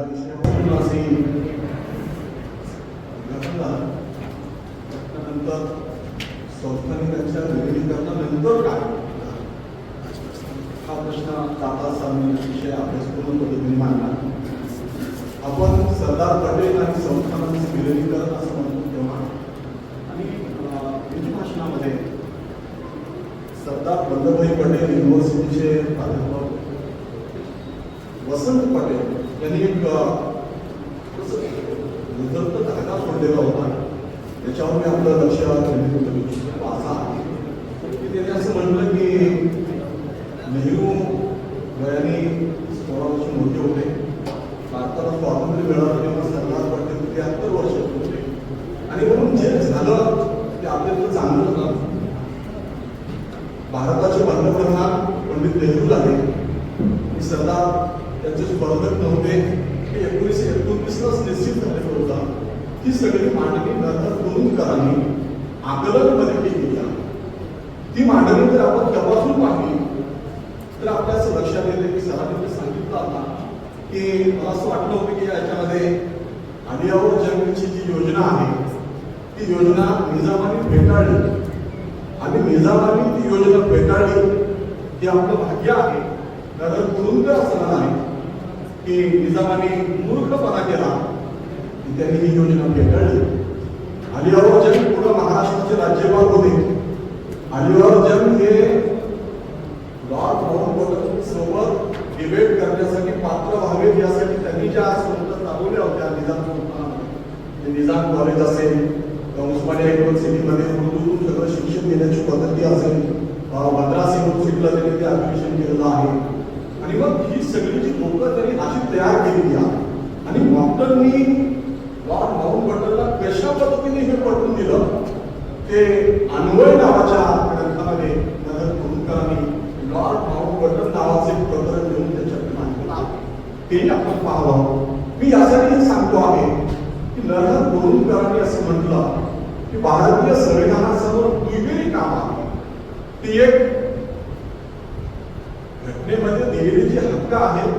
या विषयावरून असे नंतर संस्थानिकांच्या विलीनीकरणानंतर काय हा प्रश्न दादा साहेबांनी अतिशय अभ्यासपूर्ण पद्धतीने मांडला. आपण सरदार पटेल आणि संस्थानांचं विलीनीकरण असं म्हणतो तेव्हा आणि हिंदी भाषणामध्ये सरदार वल्लभभाई पटेल युनिव्हर्सिटीचे प्राध्यापक वसंत पटेल यांनी एक उजळता धागा सोडलेला होता. त्याच्यावर मी आपलं लक्ष केंद्रित करू इच्छितो. असा आहे की त्याने असं म्हटलं की नेहरू वयाने 16 वर्ष मोठे होते. भारताला स्वातंत्र्य मिळालं तेव्हा सरदार पटेल 73 वर्ष होते आणि म्हणून जे झालं ते आपल्याला चांगलं झालं. भारताचे पंतप्रधान पंडित नेहरू झाले. सरदार त्यांचे स्पर्धक नव्हते. हे 1929लाच निश्चित झालेलं होतं. ही सगळी मांडणी नंतर कुरुंदकरांनी आकलनमध्ये केली आहे. ती मांडणी जर आपण तपासून पाहिली तर आपल्या असं लक्षात येते की सरांनी सांगितलं आता की मला असं वाटलं होतं की याच्यामध्ये आलियावर जंगची जी योजना आहे ती योजना निजामाने फेटाळली आणि निजामाने ती योजना फेटाळली हे आपलं भाग्य आहे. कारण कुरुंदकर असं म्हणाले की निजामाने मूर्खपणा केला की त्यांनी ही योजना फेटाळली. अलियावर जंग पुढे महाराष्ट्राचे राज्यपाल होते. अलियावर जंग हे लॉर्ड माउंटबॅटन सोबत डिबेट करण्यासाठी पात्र व्हावेत यासाठी त्यांनी ज्या संस्था चालवल्या होत्या निजाम निजाम कॉलेज असेल, उस्मानिया युनिव्हर्सिटीमध्ये उर्दूतून सगळं शिक्षण देण्याची पद्धती असेल, मद्रास युनिव्हर्सिटीला त्यांनी ते ॲडमिशन केलेलं आहे. आणि मग ही सगळी जी लोकं त्यांनी अशी तयार केलेली आहे. आणि मॉक्टननी लॉर्ड माउंटबॅटनला कशा पद्धतीने हे पटवून दिलं ते अन्वय नावाच्या ग्रंथामध्ये नगर कुरुंदकरांनी लॉर्ड माउंटबॅटन नावाचे एक पत्र घेऊन त्याच्याकडे मांडलेलं आहे. ते आपण पाहावं. मी यासाठी सांगतो आहे की नरहर कुरुंदकरांनी असं म्हटलं की भारतीय संविधानासमोर दुहेरी काम आहे. ती एक घटनेमध्ये दिलेले जे हक्क आहेत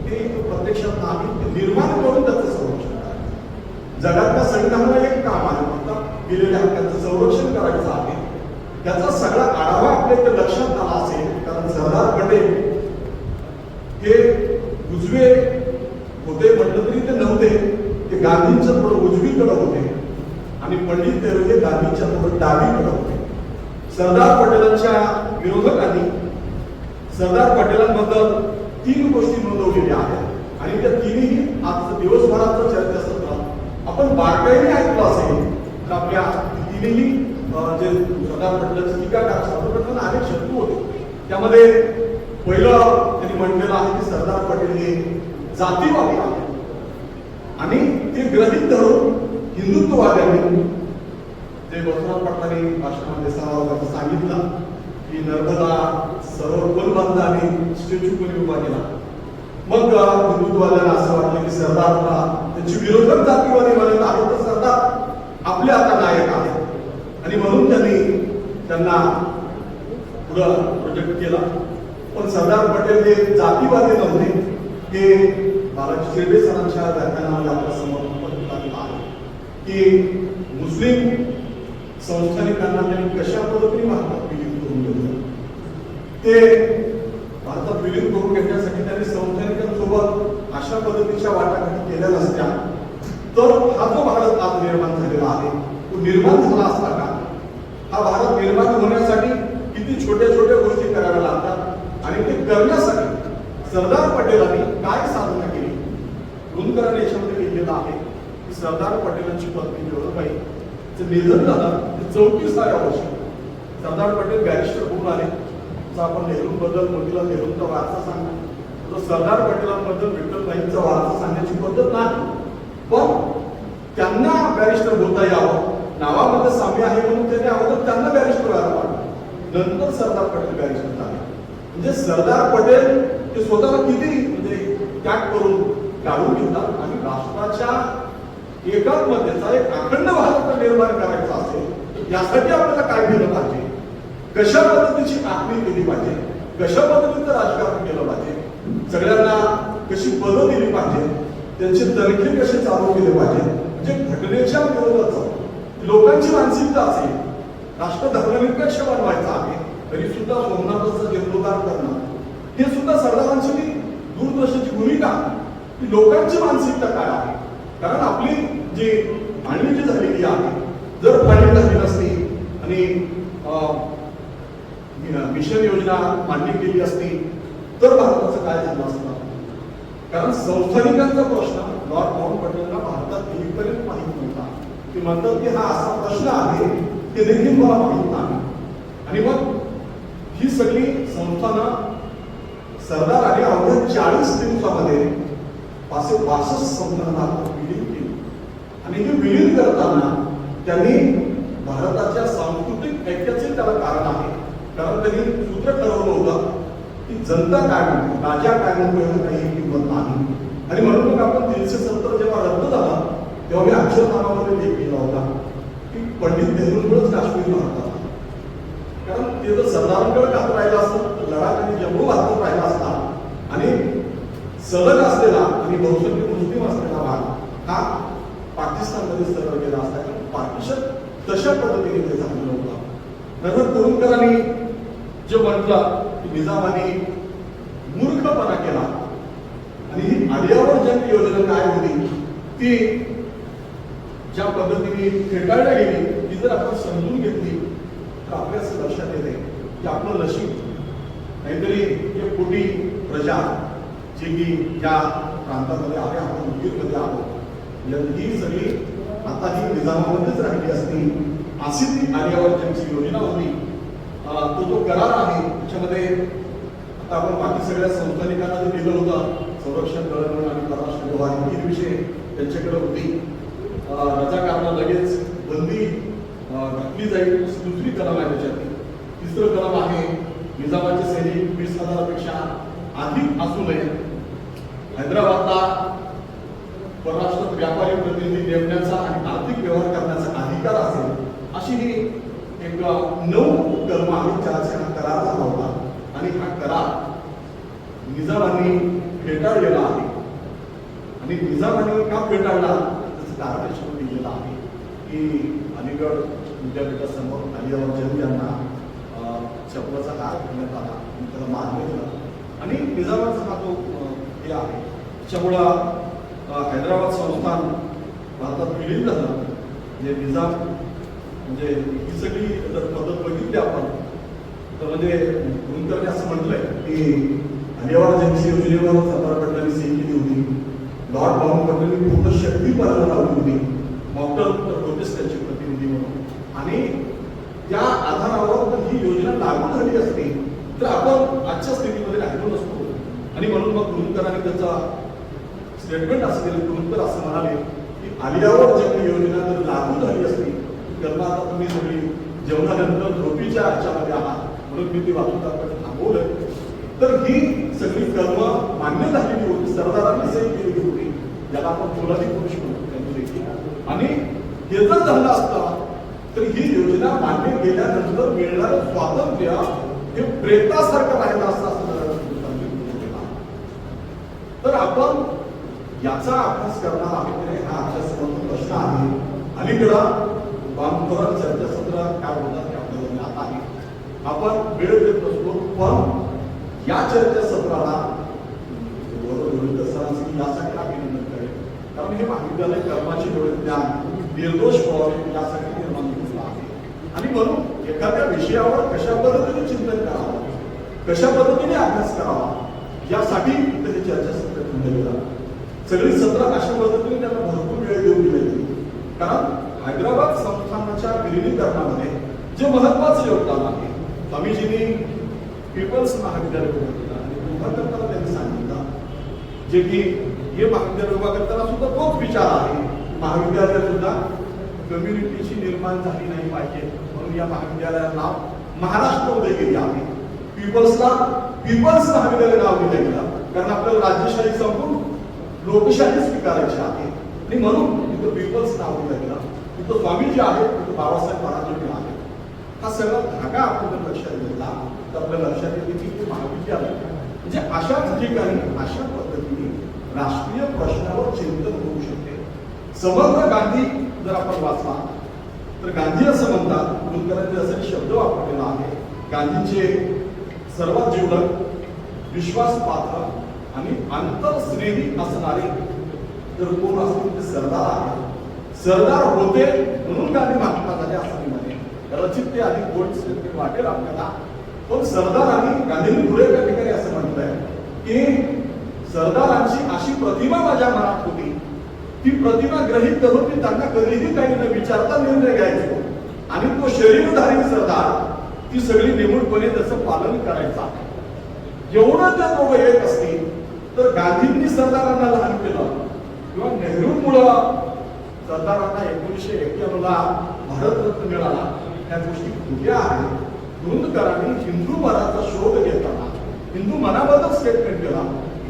ते प्रत्यक्षात नाही, ते निर्माण करून त्याचं संरक्षण करायचं. जगातल्या संविधानाला एक काम आहे फक्त दिलेल्या हक्कांचं संरक्षण करायचं आहे. त्याचा सगळा आढावा आपल्या इथे लक्षात आला असेल. कारण सरदार पटेल हे उजवे होते म्हटलं तरी ते नव्हते. ते गांधींच्या थोडं उजवीकडे होते आणि पंडित नेहरू हे गांधींच्या थोडं डावीकडे होते. सरदार पटेलांच्या विरोधकांनी सरदार पटेलांबद्दल 3 गोष्टी नोंदवलेल्या आहेत आणि त्या तिन्ही आज दिवसभराचं चर्चासत्र आपण बारकाईने ऐकलं असेल तर आपल्या तिन्ही जे सरदार पटेलांची टीकाकार सरदार पटेल अनेक शत्रू होते. त्यामध्ये पहिलं त्यांनी म्हटलेलं आहे की सरदार पटेल हे जातीवादी आहेत आणि ते ग्रहित धरून हिंदुत्ववाद्यांनी जे बसवराज पाटलांनी भाषणामध्ये सांगितलं की नर्मदा सरोवर पण बंद आणि स्टॅच्यू पण उभा केला. मग हिंदुत्ववाद्यांना असं वाटलं की सरदारला त्यांची विरोधक जातीवादी म्हणत आहे तर सरदार आपले आता नायक आहेत आणि म्हणून त्यांनी त्यांना पुढं प्रोजेक्ट केला. पण सरदार पटेल हे जातीवादी नव्हते. हे बालाजी शिर्डे सरांच्या व्याख्यानामध्ये आपल्या समोर पटवलेलं आहे की मुस्लिम संस्थानिकांना त्यांनी कशा पद्धतीने भारतात विलीन करून घेतलं. ते भारतात विलीन करून घेण्यासाठी त्यांनी संस्थानिकांसोबत अशा पद्धतीच्या वाटाघाटी केल्या नसत्या तर हा जो भारत आज निर्माण झालेला आहे तो निर्माण झाला असता का? हा भारत निर्माण होण्यासाठी किती छोट्या छोट्या गोष्टी कराव्या लागतात आणि ते करण्यासाठी सरदार पटेलांनी काय साधना केली. कुरुंदकरांनी याच्यामध्ये लिहिलेलं आहे की सरदार पटेलांची पत्नी ज्योतिबाईचं निधन झालं 34व्या वर्षी. सरदार पटेल बॅरिस्टर होऊन आले. आपण नेहरूंबद्दल मोतीलाल नेहरूंचा वारसा सांगतो तर सरदार पटेलांबद्दल विठ्ठल नाईकचा वारसा सांगण्याची पद्धत नाही. पण त्यांना बॅरिस्टर होता यावं, नावामध्ये साम्य आहे म्हणून त्यांनी अगोदर त्यांना बॅरिस्टर व्हायला पाहिजे. नंतर सरदार पटेल बॅरिस्टर झाले. म्हणजे सरदार पटेल ते स्वतःला किती म्हणजे त्याग करून काढून घेतात आणि राष्ट्राच्या एकात्मतेचा एक अखंड भारत निर्माण करायचा असेल यासाठी आपल्याला काय केलं पाहिजे, कशा पद्धतीची आखणी केली पाहिजे, कशा पद्धतीचं राजकारण केलं पाहिजे, सगळ्यांना कशी पदं दिली पाहिजे त्यांचे तनखे कसे चालू केले पाहिजे, म्हणजे घटनेच्या विरोधाचं लोकांची मानसिकता असेल, राष्ट्र धर्मनिरपेक्ष बनवायचा आहे तरी सुद्धा सोमनाथाचा जीर्णोद्धार करणं हे सुद्धा सरदारांची दूरदर्शनची भूमिका, की लोकांची मानसिकता काय आहे. कारण आपली जी मांडणी जी झालेली आहे, जर फाळणी झाली नसती आणि मिशन योजना मांडणी केली असती तर भारताचं काय झालं असतं. कारण संस्थानिकांचा प्रश्न लॉर्ड माउंटबॅटनला भारतात येईपर्यंत माहीत नव्हता. ते म्हणतात की हा असा प्रश्न आहे ते देखील मला माहीत नाही. आणि मग ही सगळी संस्थानं सरदार आणि अवघ्या 40 दिवसामध्ये 62 संस्थानात विलीन केली. आणि हे विलीन करताना त्यांनी भारताच्या सांस्कृतिक ऐक्याचे त्याला कारण आहे. कारण त्यांनी सूत्र ठरवलं होतं की जनता काय म्हणते, राजा काय म्हणतो याला काही किंमत नाही. आणि म्हणून मग आपण 370 जेव्हा रद्द झाला तेव्हा मी अक्षरनामामध्ये लेख केला होता की पंडित नेहरूंमुळेच काश्मीर भारतात. कारण ते जर सरदारांकडे घात राहिलं असतं तर लडाख आणि जम्मू भारतात राहिला असता आणि सलग असलेला आणि बहुसंख्य मुस्लिम असलेला भाग हा पाकिस्तानमध्ये सरळ गेला असता. पार्टिशन तशा पद्धतीने ते झालेलं होतं. नंतर कुरुंकरांनी जे म्हटलं की निजामाने मूर्खपणा केला आणि ही आलियावर जंग योजना काय होती ती ज्या पद्धतीने फेटाळल्या गेली ती जर आपण समजून घेतली तर आपल्याच लक्षात येते की आपलं नशीब नाहीतरी हे कोटी प्रजा जी की या प्रांतामध्ये आहे, आपण उदगीरमध्ये आहोत, ही सगळी आता ही निजामामध्येच राहिली असती. अशी ती आलियावर जंगची योजना होती. तो जो करार आहे त्याच्यामध्ये आता आपण बाकी सगळ्या संस्थानिकांना जे दिलं होतं संरक्षण दळणवळण आणि परराष्ट्र व्यवहार ही विषय त्यांच्याकडे होती. रजाकारला लगेच बंदी घातली जाईल अशी दुसरी कलम आहे त्याच्यात. तिसरं कलम आहे निजामाचे सैनिक 20,000पेक्षा अधिक असू नये. हैदराबादला परराष्ट्र व्यापारी प्रतिनिधी नेमण्याचा आणि आर्थिक व्यवहार करण्याचा अधिकार असेल अशी ही एक 9 कलम आहे. 4 करार झाला होता आणि हा करार निजामांनी फेटाळलेला आहे. आणि निजामांनी का फेटाळला त्याचं कारण त्याच्यामध्ये दिलेलं आहे की अलीगड विद्यापीठासमोर आलियावर जंग यांना चपलाचा हार करण्यात आला आणि त्याला मारले गेला आणि निजामाचा हा जो हे आहे त्याच्यामुळं हैदराबाद संस्थान भारतात विलीन झालं. म्हणजे निजाम म्हणजे ही सगळी जर पद्धत बघितली आपण तर म्हणजे कुरुंकरने असं म्हटलंय की आलियावर जंगची योजनेवर सरदार पटेलांनी सही केली होती. लॉर्ड माउंटबॅटननी पूर्ण शक्ती पणाला लावली होती. मॉकटन होतेच त्यांचे प्रतिनिधी म्हणून. आणि त्या आधारावर ही योजना लागू झाली असती तर आपण आजच्या स्थितीमध्ये राहिलो नसतो. आणि म्हणून मग कुरुंकरांनी त्याचा स्टेटमेंट असं दिलं. कुरुंकर असं म्हणाले की आलियावर जंग योजना जर लागू झाली असती तर आता तुम्ही सगळी जेवणानंतर झोपीच्या ह्याच्यामध्ये आहात म्हणून मी ती वाचून आपण थांबवलं. तर ही सगळी कर्म मान्य झालेली होती. सरदारांनी सही केलेली होती ज्याला आपण पोलादी पुरुष म्हणतो त्यांनी देखील. आणि हे जर झालं असतं तर ही योजना मान्य केल्यानंतर मिळणारं स्वातंत्र्य हे प्रेतासारखं राहिलं असतं तर आपण याचा अभ्यास करणार आहे. हा अभ्यासाचा प्रश्न आहे. अलीकडं बांधखोरात चर्चासत्र काय होतात ते आपल्याला ज्ञात आहे. आपण वेळ देत असतो पण या चर्चासत्राला सरांची यासाठी अभिनंदन करेल कारण हे महाविद्यालय कर्माचे ज्ञान निर्दोष व्हावे यासाठी निर्माण केलेलं आहे. आणि म्हणून एखाद्या विषयावर कशा पद्धतीने चिंतन करावं, कशा पद्धतीने अभ्यास करावा यासाठी हे चर्चासत्र ठेवलं गेलं. सगळी सत्र अशा पद्धतीने त्यांना भरपूर वेळ देऊन दिली गेली. कारण हैदराबाद संस्थानाच्या विलिनीकरणामध्ये जे महत्वाचं योगदान आहे स्वामीजींनी पीपल्स महाविद्यालय उभं केलं आणि उभा करताना त्यांनी सांगितलं जे की हे महाविद्यालय उभा करताना सुद्धा तोच विचार आहे. महाविद्यालयात सुद्धा कम्युनिटीची निर्माण झाली नाही पाहिजे म्हणून या महाविद्यालयाला नाव महाराष्ट्र उदय केली आहे. पीपल्सला पीपल्स महाविद्यालय नाव दिलं गेलं कारण आपल्याला राज्यशाही संपून लोकशाही स्वीकारायची आहे आणि म्हणून तिथं पीपल्स नाव दिलं गेलं. तिथं स्वामीजी आहेत, तिथं बाबासाहेब महाराजांनी आहे. हा सगळा धागा आपण लक्षात घेतला तर आपल्या लक्षात येते की ते महाविद्यालय म्हणजे अशाच ठिकाणी अशा पद्धतीने राष्ट्रीय प्रश्नावर चिंतन होऊ शकते. समग्र गांधी जर आपण वाचला तर गांधी असं म्हणतात, कुलकर्णी असे शब्द वापरलेला आहे, गांधीचे सर्वात जीवलग, विश्वासपात्र आणि अंतरस्नेही असणारे तर कोण असतील ते सरदार आहे. सरदार होते म्हणून गांधी महात्मा झाले असं मी म्हणेन. कदाचित ते अधिक गोड वाटेल आपल्याला, पण सरदार आणि गांधींनी पुढे त्या ठिकाणी असं म्हटलंय की सरदारांची अशी प्रतिमा माझ्या मनात होती, ती प्रतिमा ग्रहित करून मी त्यांना कधीही काही न विचारता निर्णय घ्यायचो आणि तो शरीरधारी सरदार ती सगळी निमूटपणे त्याचं पालन करायचा. एवढं त्या दोघं एक असतील तर गांधींनी सरदारांना लहान केलं किंवा नेहरूमुळं सरदारांना 1991 ला भारतरत्न मिळाला, त्या गोष्टी खोट्या आहेत. धुंदकरांनी हिंदू मनाचा शोध घेताना हिंदू मनाबद्दल स्टेटमेंट केला.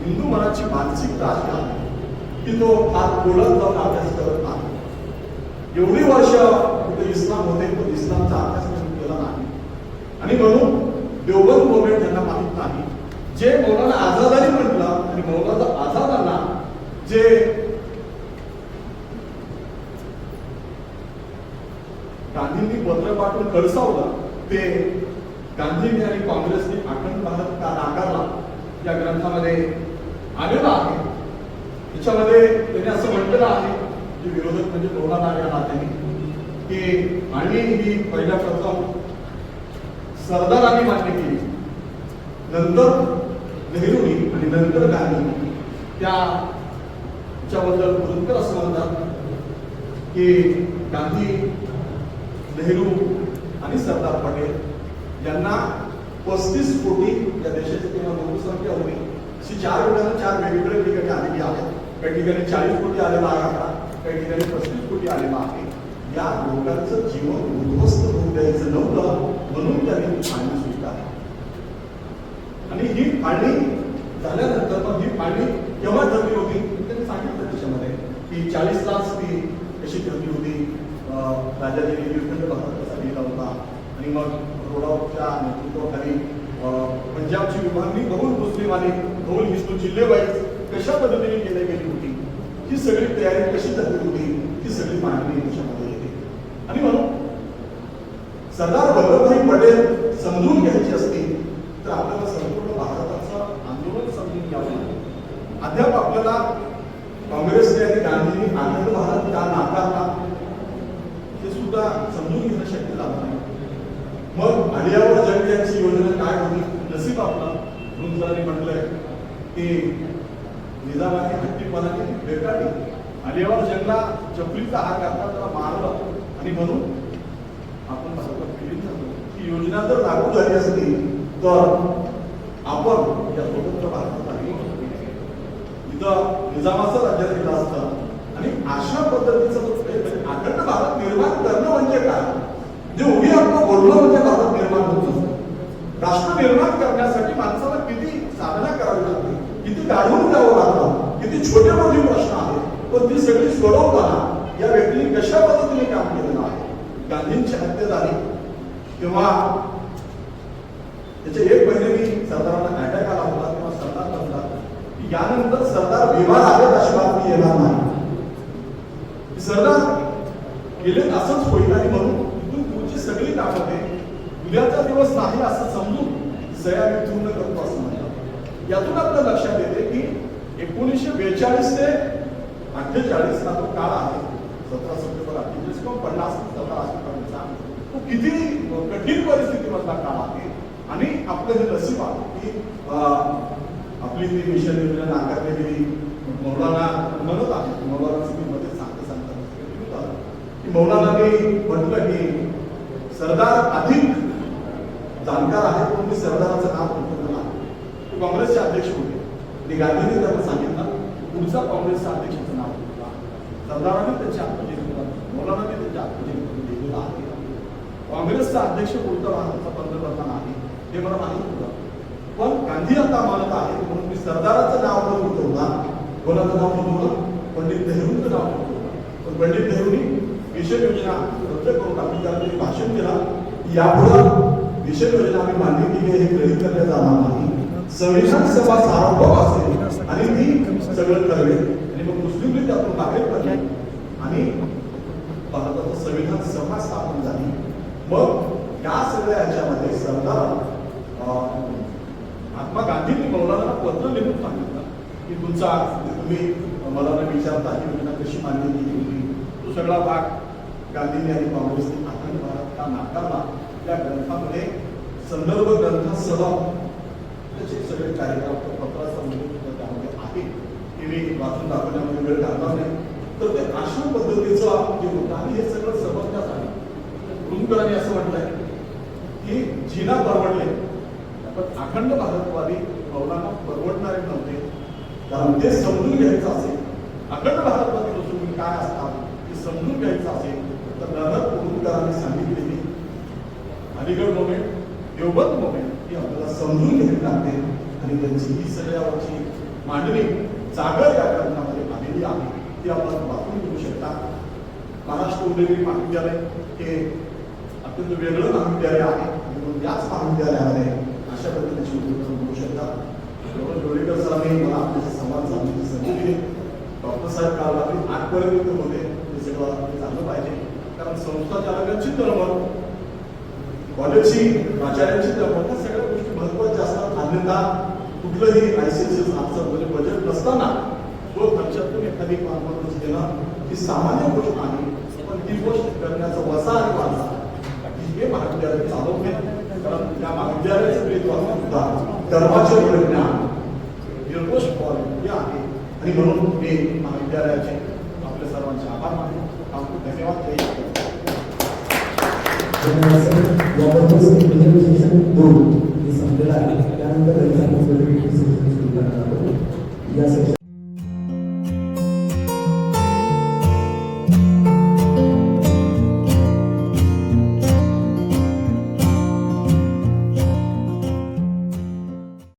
हिंदू मनाची मानसिकता अशी आहे की तो फार बोलत जाऊन अभ्यास करत नाही. एवढी वर्ष तिथे इस्लाम होते पण इस्लामचा अभ्यास केला नाही आणि म्हणून देवबंद मोमेंट त्यांना माहित नाही. जे मौलाना आझादांनी म्हटलं आणि मौलाना आझादांना जे गांधींनी पत्र पाठवून खडसावलं ते गांधींनी आणि काँग्रेसने अखंड भारत का नाकारला या ग्रंथामध्ये आलेलं आहे. त्याच्यामध्ये त्यांनी असं म्हटलेलं आहे, जे विरोधक म्हणजे मौलाना या नात्याने, की आणि ही पहिल्या प्रथम सरदारांनी मान्य केली, नंतर नेहरूंनी आणि नंतर गांधी त्याच्याबद्दल कुलकर्णी असं म्हणतात की गांधी, नेहरू आणि सरदार पटेल यांना 35 कोटी या देशाची किंवा लोकसंख्या होती, अशी 4 वेळेला 4 वेगवेगळ्या ठिकाणी आलेली आहेत. काही ठिकाणी 40 कोटी आलेला आहे, काही ठिकाणी 35 कोटी आलेला आहे. या लोकांचं जीवन उद्ध्वस्त होऊ द्यायचं नव्हतं म्हणून त्यांनी फाळणी स्वीकारली. आणि ही फाळणी झाल्यानंतर मग ही फाळणी केव्हा ठरली होती त्यांनी सांगितलं त्याच्यामध्ये की 40 तास ती कशी ठरली होती. राजाने निर्खंड भारत कसा लिहिला होता आणि मग रोडावरच्या नेतृत्वाखाली पंजाबची विभागणी बहुल मुस्लिम आणि बहुल हिंदू जिल्हेवाईज कशा पद्धतीने केली गेली होती, ही सगळी तयारी कशी झाली होती, ही सगळी मांडणी त्याच्यामध्ये येते. आणि म्हणून सरदार वल्लभभाई पटेल समजून घ्यायची असती तर आपल्याला संपूर्ण भारताचं आंदोलन समजून घ्यावं लागेल. अद्याप आपल्याला काँग्रेसने आणि गांधींनी अखंड भारत का नाकारला हे सुद्धा समजून घेणं शक्य झालं नाही. मग आलियावर जंग यांची योजना काय होती, नसीब आपलं म्हणून म्हटलंय की निजामाने हट्टीपणाने बेकाढली. आलियावर जंगला चपलीचा हात घातला, त्याला मारलं आणि म्हणून आपण पीडित झालो. ही योजना जर लागू झाली असती तर आपण या स्वतंत्र भारतात इथं निजामाचं राज्य दिलं असतं. आणि अशा पद्धतीचं अखंड भारत निर्माण करणं म्हणजे काय, जे उभी आपण बोललो म्हणजे भारत निर्माण होत असतं. राष्ट्र निर्माण करण्यासाठी माणसाला किती साधना करावी लागते, किती गाढून द्यावं लागतं, किती छोटे मोठे प्रश्न आहेत, पण ती सगळी सोडवताना या व्यक्तीने कशा पद्धतीने काम केलेलं आहे. गांधींची हत्या झाली तेव्हा त्याच्या 1 महिन्यानी सरदारांना अटॅक आला होता, तेव्हा सरदार म्हणतात की यानंतर सरदार विवाद आले अशी बातमी येणार नाही. सरदार गेले असंच होईल आणि म्हणून इथून पुढची सगळी कामं ते उद्याचा दिवस नाही असं समजून सह्या मी पूर्ण करतो असं म्हणतात. यातून आपल्या लक्षात येते की 1942 ते 48 हा जो काळ आहे, 17 सप्टेंबर 48 किंवा 50 सप्टेंबर 48 तो किती कठीण परिस्थितीमधला काळ आहे. आणि आपलं हे नशीब आहे की आपली ती मिशन योजना नाकारली गेली. मौलाना म्हणत आहे, मौलाना मध्ये मौलानांनी म्हटलं की सरदार अधिक जाणकार आहे, पण मी सरदाराचं नाव घेतलं नाही. ते काँग्रेसचे अध्यक्ष होते आणि गांधींनी त्यांना सांगितलं पुढचा काँग्रेसच्या अध्यक्षाचं नाव घेतलं. सरदारांनी त्यांच्या आत्मजीवन, मौलानांनी त्यांच्या आत्मजीवन लिहिलेलं आहे. काँग्रेसचा अध्यक्ष पुढचा भारताचा पंतप्रधान आहे हे मला माहित होतं, पण गांधी आता म्हणत आहे म्हणून मी सरदाराचं नाव न घेतलं. कोणाचं नाव घेतलं, पंडित नेहरूंचं नाव घेतलं. पण पंडित नेहरूंनी मिशन योजना रद्द करून टाकली. त्यांनी भाषण केलं यापुढे मिशन योजना आम्ही मान्य केली हे गृहीत करण्यात जाणार नाही. संविधान सभा सार्वभौम असेल आणि ती सगळं ठरवेल आणि मग मुस्लिम लीग त्यातून बाहेर पडले आणि भारताचं संविधान सभा स्थापन झाली. मग या सगळ्या ह्याच्यामध्ये सरदार महात्मा गांधींनी मौलाना पत्र लिहून सांगितलं की तुमचा तुम्ही मला विचारता ही योजना कशी मान्य केली होती, तो सगळा भाग गांधींनी आणि काँग्रेसने अखंड भारत का नाकारला. या ग्रंथामध्ये संदर्भ ग्रंथासह त्याचे सगळे कार्यक्रम पत्राचा उल्लेख त्यामध्ये आहे. ते मी वाचून दाखवण्यामध्ये वेळ घालणार नाही. तर ते आश्रम पद्धतीचं जे होतं आणि हे सगळं समजण्यात आलं. रुंगकरांनी असं म्हटलंय की जिना परवडले पण अखंड भारतवादी मौलाना परवडणारे नव्हते. कारण ते समजून घ्यायचं असेल, अखंड भारतवादी रसूल काय असतात ते समजून घ्यायचं असेल तर नरहर रुंगकरांनी सांगितलेली अलीगड मोमेंट, देवबंद मोमेंट ही आपल्याला समजून घ्यावी लागते. आणि त्यांची ही सगळ्यावरची मांडणी जागर या ग्रंथामध्ये आलेली आहे. ती आपण वाचून घेऊ शकता. महाराष्ट्र उदयगिरी महाविद्यालय हे अत्यंत वेगळं महाविद्यालय आहे आणि म्हणून याच महाविद्यालयामध्ये अशा पद्धतीची उपक्रम होऊ शकतात. डोळेकर सरांनी मला आपल्याशी संवाद साधण्याची संधी दिली. डॉक्टर साहेब काल रात्री 8 पर्यंत होते. हे सगळं झालं पाहिजे कारण संस्था चालकांची तळमळ, कॉलेजची प्राचार्यांची तळमळ, त्या सगळ्या गोष्टी महत्वाच्या असतात. अन्यथा कुठलंही ICSS आमचं म्हणजे बजेट नसताना खर्चातून एखादी कॉन्फरन्स घेणं ही सामान्य गोष्ट आहे. पण ती गोष्ट करण्याचा वसा आणि वारसा हे महाविद्यालय चालवते. कारण त्या महाविद्यालयाचं प्रेतवासन सुद्धा धर्माचे ज्ञान निर्दोष हे आहे. आणि म्हणून मी महाविद्यालयाचे आपल्या सर्वांचे आभार मानतो. खूप धन्यवाद. संपलेला आहे. त्यानंतर